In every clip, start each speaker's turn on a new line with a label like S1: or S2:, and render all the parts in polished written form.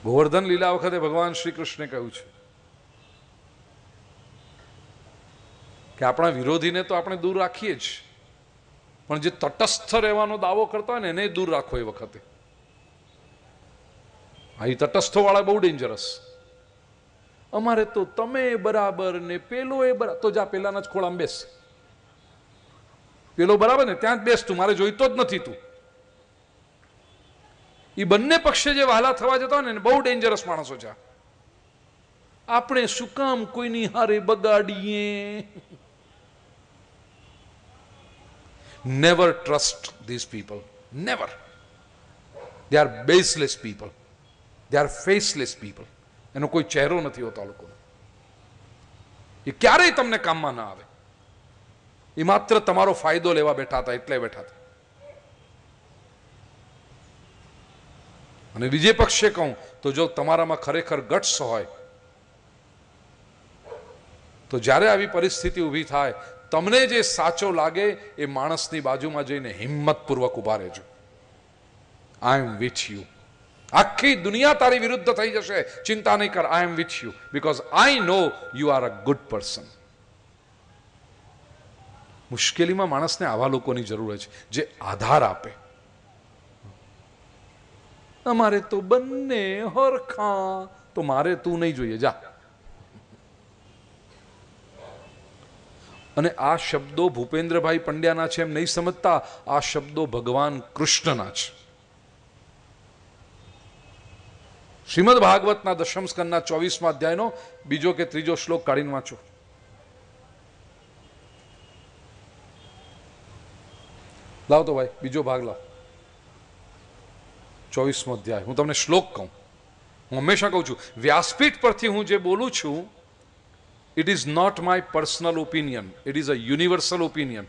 S1: ગોવર્ધન લીલા વખતે ભગવાન શ્રી કૃષ્ણે કહ્યું છે કે આપણા વિરોધીને તો આપણે દૂર રાખીએ જ, પણ જે તટસ્થ રહેવાનો દાવો કરતા હોય ને એને દૂર રાખો એ વખતે. આ તટસ્થો વાળા બહુ ડેન્જરસ. અમારે તો તમે બરાબર ને પેલો એ બરાબર, તો જા પેલાના જ ખોળામાં બેસ. પેલો બરાબર ને ત્યાં જ બેસ, તું મારે જોઈતો જ નથી તું. એ બંને પક્ષે જે વહાલા થવા જતા હોય ને બહુ ડેન્જરસ માણસો છે. આપણે શું કામ કોઈની હારે બગાડીએ? Never trust this people, never. They are baseless people, they are faceless people. એનો કોઈ ચહેરો નથી હોતો આ લોકોનો. એ ક્યારેય તમને કામમાં ના આવે. એ માત્ર તમારો ફાયદો લેવા બેઠા હતા એટલે બેઠા હતા. અને બીજે પક્ષે કહું તો જો તમારામાં ખરેખર ગટ્સ હોય તો જ્યારે આવી પરિસ્થિતિ ઊભી થાય, તમને જે સાચો લાગે એ માણસની બાજુમાં જઈને હિંમતપૂર્વક ઉભા રહેજો. I am with you. આખી દુનિયા તારી વિરુદ્ધ થઈ જશે, ચિંતા નહીં કર. I am with you because I know you are a good person. મુશ્કેલીમાં માણસને આવા લોકોની જરૂર છે જે આધાર આપે. અમારે તો બંને હરખા, તો મારે તું નહીં જોઈએ, જા. અને આ શબ્દો ભૂપેન્દ્રભાઈ પંડ્યાના છે એમ નહીં સમજતા, આ શબ્દો ભગવાન કૃષ્ણના છે. શ્રીમદ ભાગવતના દશમ સ્કંદના 24મા અધ્યાયનો બીજો કે ત્રીજો શ્લોક કાઢીને વાંચો. લાવ તો ભાઈ, બીજો ભાગ લાવ. 24મો અધ્યાય. હું તમને શ્લોક કહું. હું હંમેશા કહું છું, વ્યાસપીઠ પરથી હું જે બોલું છું, it is not my personal opinion, it is a universal opinion.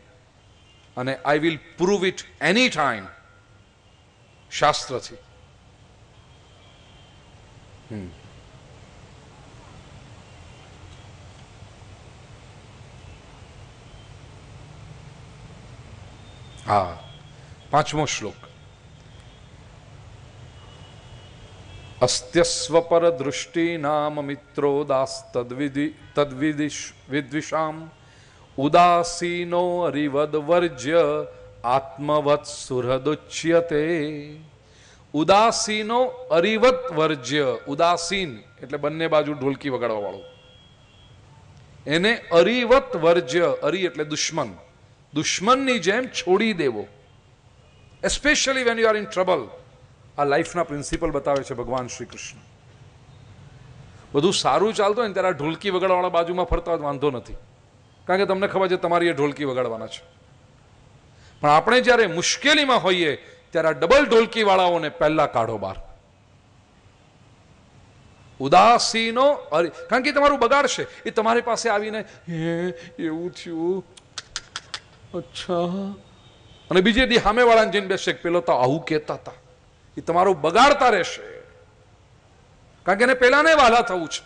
S1: અને I will prove it any time શાસ્ત્રથી. હા, 5મો શ્લોક. અસ્ત્યસ્વ પર દૃષ્ટિ નામ મિત્રો દાસ તદ્વિદ્વિષામ ઉદાસીનો અરિવદ વર્જ્ય આત્મવત સુહૃદુચ્યતે. ઉદાસીનો અરિવત વર્જ્ય. ઉદાસીન એટલે બંને બાજુ ઢોલકી વગાડવા વાળો. એને અરિવત વર્જ્ય. અરી એટલે દુશ્મન. દુશ્મનની જેમ છોડી દેવો. Especially when you are in trouble. આ લાઈફના પ્રિન્સિપલ બતાવે છે ભગવાન શ્રી કૃષ્ણ. બધું સારું ચાલતું હોય ને ત્યારે ઢોલકી વગાડવાવાળા બાજુમાં ફરતા હોય વાંધો નથી, કારણ કે તમને ખબર છે તમારી એ ઢોલકી વગાડવાના છે. પણ આપણે જ્યારે મુશ્કેલીમાં હોઈએ ત્યારે આ ડબલ ઢોલકી વાળાઓને પહેલા કાઢો બહાર. ઉદાસીનો, કારણ કે તમારું બગાડશે. એ તમારી પાસે આવીને એવું થયું, અચ્છા, અને બીજે દી સામે વાળાને જઈને બેસે, પેલો તો આવું કહેતા હતા. એ તમારું બગાડતા રહેશે, કારણ કે એને પેલાને વાલા થવું છે.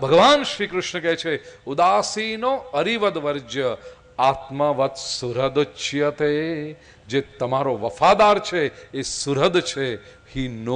S1: ભગવાન શ્રી કૃષ્ણ કહે છે, ઉદાસીનો અરિવદ વર્જ્ય આત્મવત સુહૃદુચ્યતે. જે તમારો વફાદાર છે એ સુહૃદ છે. હી નો